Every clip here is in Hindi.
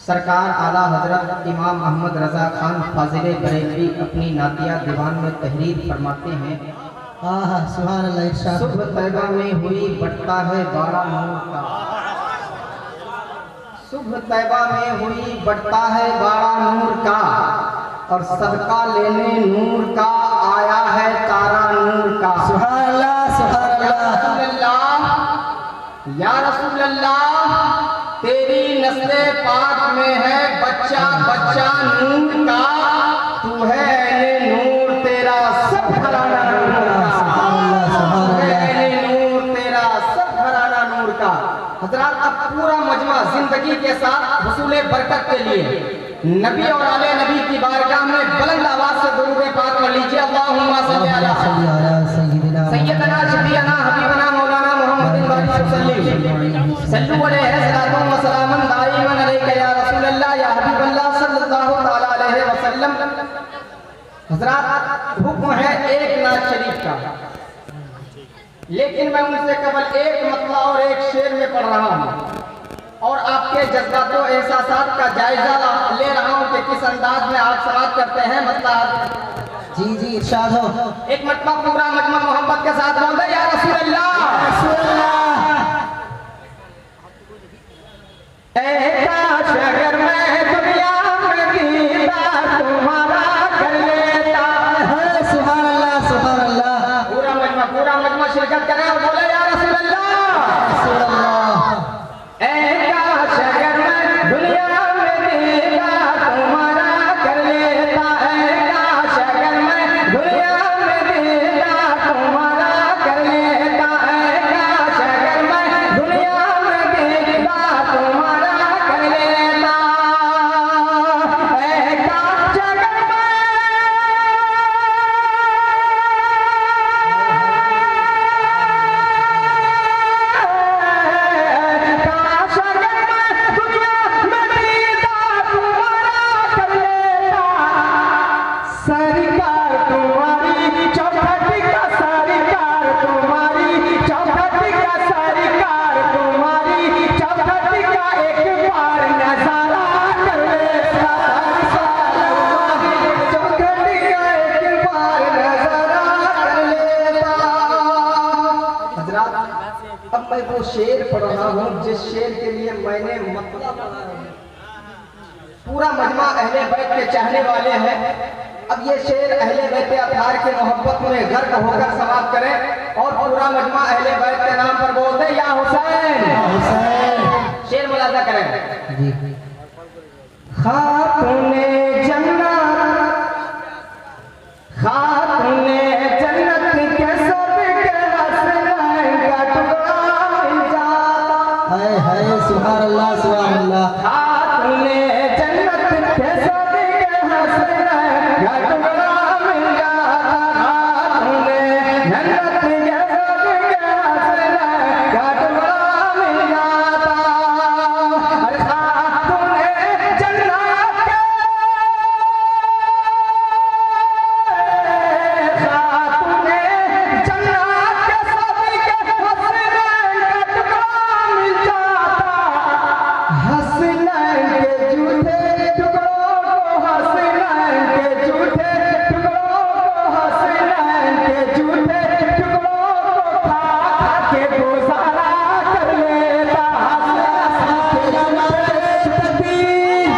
सरकार आला हजरत इमाम अहमद रजा खान फाजिल बरेलवी अपनी नातिया दीवान में तहरीर फरमाते हैं। सुभान अल्लाह। इरशाद। सुबह तैबा में हुई बढ़ता है बाड़ा नूर का, सुबह तैबा में हुई बढ़ता है बाड़ा नूर का, और सदका लेने नूर का आया है तारा नूर का। सुभान अल्लाह, सुभान अल्लाह। या रसूल अल्लाह, तेरी नस्ले पाक में है बच्चा बच्चा नूर का, तू है ऐने नूर तेरा सब घराना नूर का, तू है ऐने नूर तेरा सब घराना नूर का। हजरात, अब पूरा मजमा जिंदगी के साथ वसूले बरकत के लिए नबी और आले नबी की बारगाह में बुलंद आवाज से दुरूद पाक पढ़ लीजिए। अल्लाहुम्मा सल्ली अला सय्यदना शफीअना हबीबना मौलाना मुहम्मदिन बारिक वसल्लम सल्लु अलैहि सलातुन व सलामुन दाइमन अलैका या रसूल अल्लाह या हबीब अल्लाह सल्लल्लाहु तआला अलैहि वसल्लम। हजरात, हुक्म है एक नाज शरीफ का, लेकिन मैं उनसे केवल एक मतला और एक शेर में पढ़ रहा हूँ और आपके जज्बात और एहसासात का जायजा ले रहा हूँ कि किस अंदाज में आप समाप्त करते हैं। मतलब जी जी, इरशाद हो। एक मरतबा पूरा मजमा मोहब्बत के साथ बोल दे, या रसूल अल्लाह, रसूल अल्लाह। ऐ काश अगर मैं दुनिया में दीदार तुम्हारा कर लेता। सुभान अल्लाह, सुभान अल्लाह। पूरा मजमा शिरकत करें और बोले, या रसूल अल्लाह, रसूल अल्लाह। ऐ काश अगर मैं दुनिया में दीदार तुम्हारा कर लेता, ऐ काश अगर मैं दुनिया में दीदार तुम्हारा कर लेता, ऐ काश अगर मैं दुनिया में दीदार तुम्हारा कर लेता, ऐ काश अगर सरकार तुम्हारी चौखट का, सरकार तुम्हारी चौखट का, सरकार तुम्हारी चौखट का एक बार नजारा कर लेता, चौखट का एक बार नजारा कर लेता। हजरात, अब मैं वो शेर पढ़ रहा हूँ जिस शेर के लिए मैंने मतलब पूरा मजमा अहले बैत के चाहने वाले हैं। अब ये शेर अहले बैत अतहार के मोहब्बत में गर्क होकर समाप्त करें और पूरा मजमा अहले बैत के नाम पर बोल दे, या हुसैन। शेर मुलाजा करें जी। खातूने जन्नत, खातूने जन्नत के सबके हसनैन का टुकड़ा मिल जाता। हाय हाय, सुभान अल्लाह, सुभान अल्लाह। खातूने जन्नत के सबके हसनैन का टुकड़ा मिल जाता, खातूने जन्नत के सबके हसनैन का टुकड़ा मिल जाता। अरे खातूने जन्नत के, खातूने जन्नत के सबके हसनैन का टुकड़ा मिल जाता, हसनैन के झूठे टुकड़ों को, हसनैन के झूठे टुकड़ों को, हसनैन के झूठे टुकड़ों को खा खा के गुजारा कर लेता। तकबीर,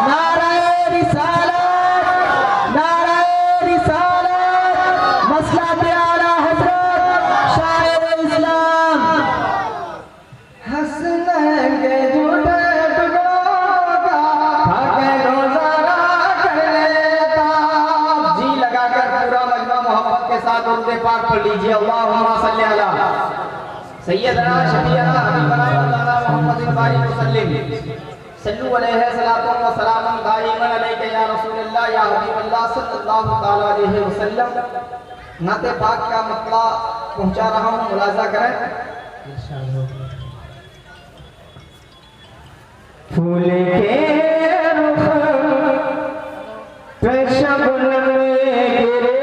नाराए रिसालत, नाराए रिसालत, मसलत आला हजरत शायर इस्लाम। हसनैन के झूठे टुकड़ों का खा के गुजारा कर लेता। जी लगाकर पूरा मजमा मोहब्बत के साथ उर्दे पाक पढ़ लीजिए। अल्लाहुम्मा सल्ली अला सय्यदना शफीअना हबीबना मौलाना मुहम्मदिन बारिक वसल्लम सल्लु अलैहि सलातुन व सलामुन दाइमन अलैका या रसूल अल्लाह या हबीब अल्लाह सल्लल्लाहु तआला अलैहि वसल्लम। नाते पाक का मतला पहुंचा रहा हूं, मुलाजा करें। इरशाद हो। फूल के रुख पे शबनम गिरे,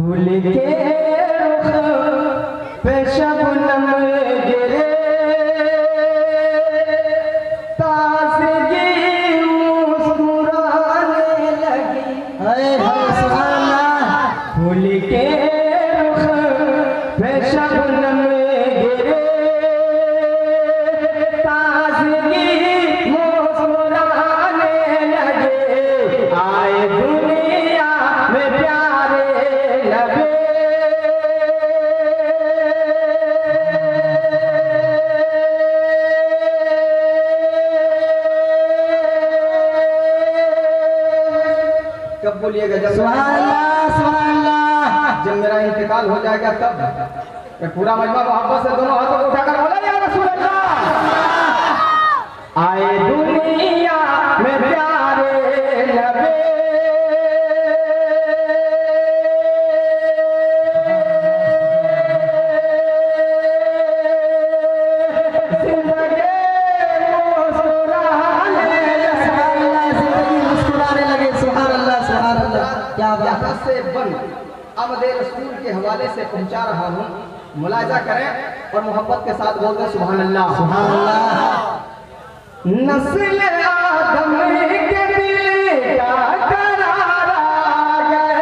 फूल के रुख पे शबनम गिरे, ताज़गी मुस्कुराने लगी। हाय हाय सुभान अल्लाह। फूल के रुख पे शबनम गिरे, ताज़गी मुस्कुराने लगे। आए दुनिया में प्यारे लगे। कब बोलिएगा? जब सुभान अल्लाह सुभान अल्लाह। जब मेरा इंतकाल हो जाएगा तब मैं पूरा मजमा मोहब्बत से दोनों हाथों को उठाकर बोला, या रसूल अल्लाह, आए दुनिया में प्यारे नबी। यहाँ से बंद आमदे रसूल के हवाले से पहुंचा रहा हूँ, मुलाजा करें और मोहब्बत के साथ बोल दें सुभान अल्लाह सुभान अल्लाह। नस्ल आदम के दिल का करार आ गए।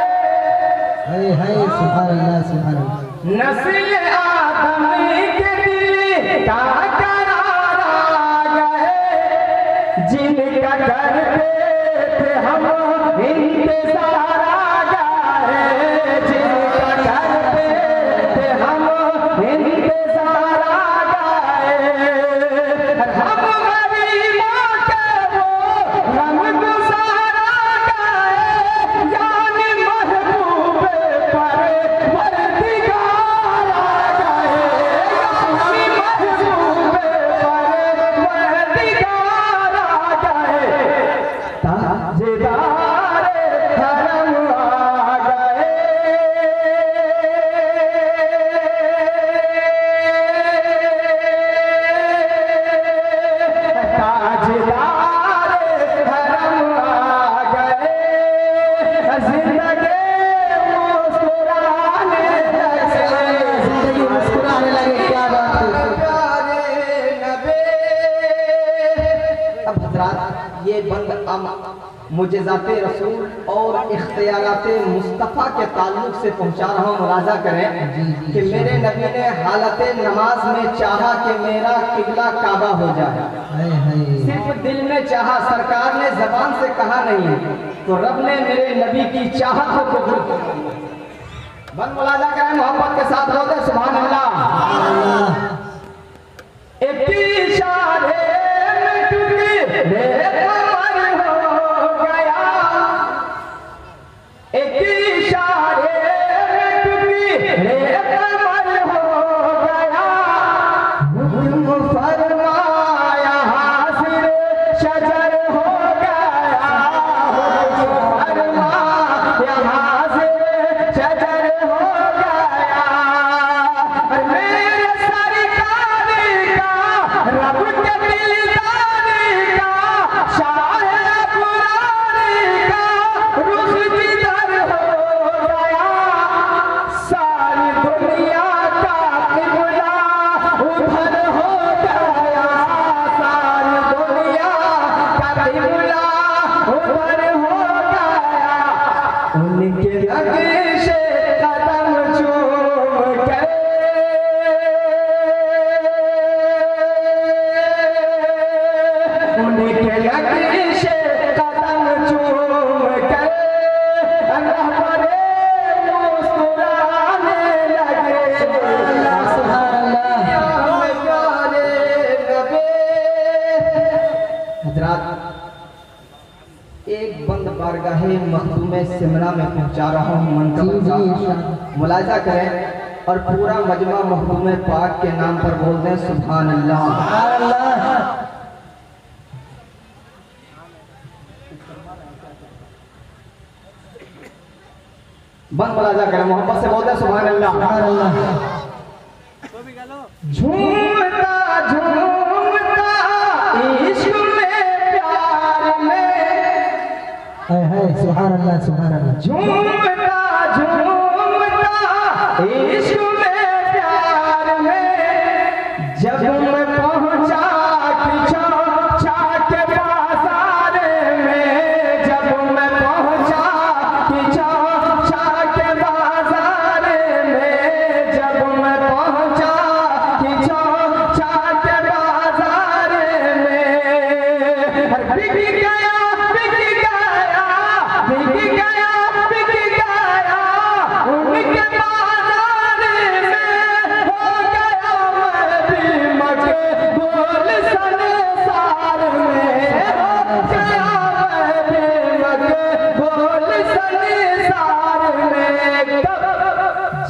हाय हाय सुभान अल्लाह सुभान अल्लाह। नस्ल आदम के दिल का करार आ गए। जिनका करते थे हम इंतजार आ गए। जिनका करते थे हम इंतजार आ गए। हम गरीबों के वो रंग गुजार आ गए। यानी महबूब परवरदिगार आ गए। यानी महबूब परवरदिगार आ गए। ताजदार हरम आ गए। ताजदार हरम आ गए। जिंदगी मुस्कुराने लगे। जिंदगी मुस्कुराने लगे। क्या बात है। अब हजरात, ये बंद मुजज़ाते रसूल और इख्तियाराते मुस्तफ़ा के ताल्लुक से पहुंचा रहा हूँ। मुलाजा करें कि मेरे नबी ने हालत नमाज में चाहा कि मेरा किबला काबा हो जाए। हाय हाय। सिर्फ दिल में चाहा, सरकार ने जबान से कहा नहीं, तो रब ने मेरे नबी की चाहत को कबूल कर लिया। बंद मुलाजा करें, मोहब्बत के साथ बोलते सुभान अल्लाह। एक इशारे में टूटे कमर हो गया। एक इशारे में टूटे कमर हो गया। हुक्म फरमाया हासिर शजर हो गया। हुक्म फरमाया हासिर शजर हो गया। मेरे सरकार का रब के दिलदार का शाह पुराने का रुख जिधर हो गया। सारी दुनिया का किबला उधर हो गया। सारी दुनिया का किबला उधर हो गया। उनके नक्शे कदम चूम कर उनके नक्शे कदम चूम कर अल्लाह परे मुस्कुराने लगे। सुभान अल्लाह। हजरात, एक बंद बारगाहे मखदूमे सिमरा में पहुंचा रहा हूँ मनकबर जी, जी, का। मुलाजा करें और पूरा मजमा मखदूमे पाक के नाम पर बोल दें सुभान अल्लाह। सुभान अल्लाह। बंद मुलाजा करें, मोहब्बत से बोल दें सुभान अल्लाह। सुभान अल्लाह। झूमता झूमता इश्क में प्यार में। हाय हाय सुभान अल्लाह सुभान अल्लाह। झूमता झूमता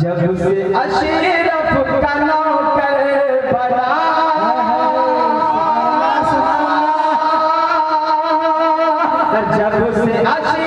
जब से अशरफ का नौकर बना, जब से